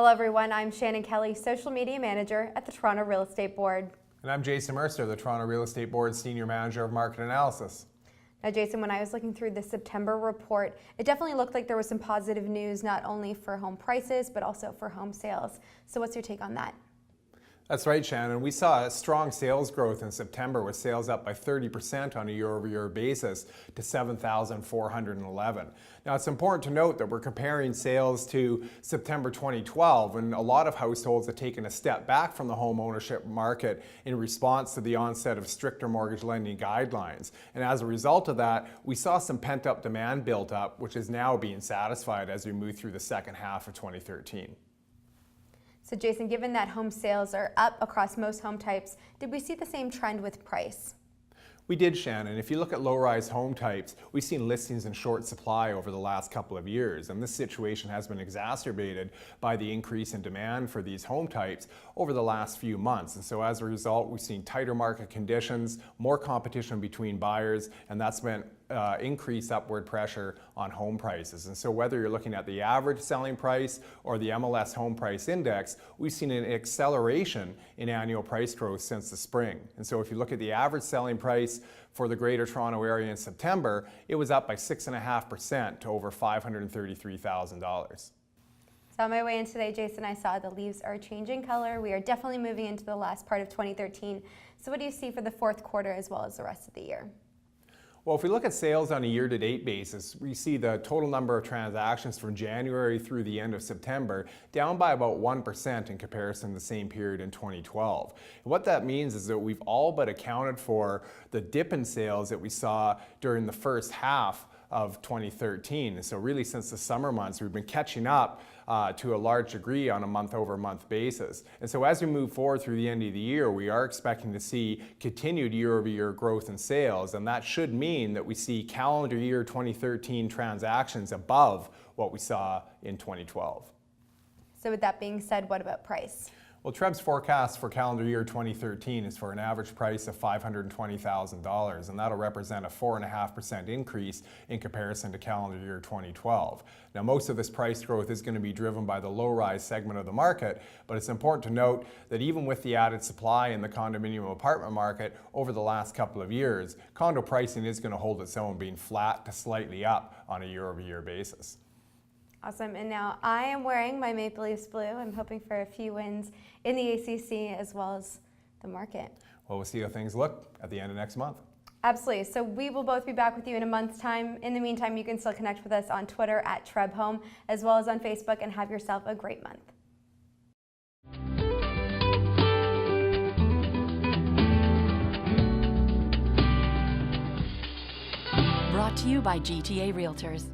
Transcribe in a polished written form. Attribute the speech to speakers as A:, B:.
A: Hello everyone, I'm Shannon Kelly, Social Media Manager at the Toronto Real Estate Board.
B: And I'm Jason Mercer, the Toronto Real Estate Board Senior Manager of Market Analysis.
A: Now Jason, when I was looking through the September report, it definitely looked like there was some positive news not only for home prices, but also for home sales. So what's your take on that?
B: That's right, Shannon. We saw a strong sales growth in September with sales up by 30% on a year-over-year basis to 7,411. Now, it's important to note that we're comparing sales to September 2012, when a lot of households have taken a step back from the home ownership market in response to the onset of stricter mortgage lending guidelines. And as a result of that, we saw some pent-up demand built up, which is now being satisfied as we move through the second half of 2013.
A: So Jason, given that home sales are up across most home types, did we see the same trend with price?
B: We did, Shannon. If you look at low-rise home types, we've seen listings in short supply over the last couple of years, and this situation has been exacerbated by the increase in demand for these home types over the last few months. And so as a result, we've seen tighter market conditions, more competition between buyers, and that's meant increased upward pressure on home prices. And so whether you're looking at the average selling price or the MLS Home Price Index, we've seen an acceleration in annual price growth since the spring. And so if you look at the average selling price for the Greater Toronto Area in September, it was up by 6.5% to over $533,000.
A: So on my way in today, Jason, I saw the leaves are changing color. We are definitely moving into the last part of 2013. So what do you see for the fourth quarter as well as the rest of the year?
B: Well, if we look at sales on a year-to-date basis, we see the total number of transactions from January through the end of September down by about 1% in comparison to the same period in 2012. And what that means is that we've all but accounted for the dip in sales that we saw during the first half of 2013. And so really since the summer months, we've been catching up to a large degree on a month-over-month basis. And so as we move forward through the end of the year, we are expecting to see continued year-over-year growth in sales, and that should mean that we see calendar year 2013 transactions above what we saw in 2012.
A: So with that being said, what about price?
B: Well, TREB's forecast for calendar year 2013 is for an average price of $520,000, and that'll represent a 4.5% increase in comparison to calendar year 2012. Now, most of this price growth is going to be driven by the low-rise segment of the market, but it's important to note that even with the added supply in the condominium apartment market over the last couple of years, condo pricing is going to hold its own, being flat to slightly up on a year-over-year basis.
A: Awesome, and now I am wearing my Maple Leafs blue. I'm hoping for a few wins in the ACC as well as the market.
B: Well, we'll see how things look at the end of next month.
A: Absolutely, so we will both be back with you in a month's time. In the meantime, you can still connect with us on Twitter at TREB Home as well as on Facebook, and have yourself a great month.
C: Brought to you by GTA Realtors.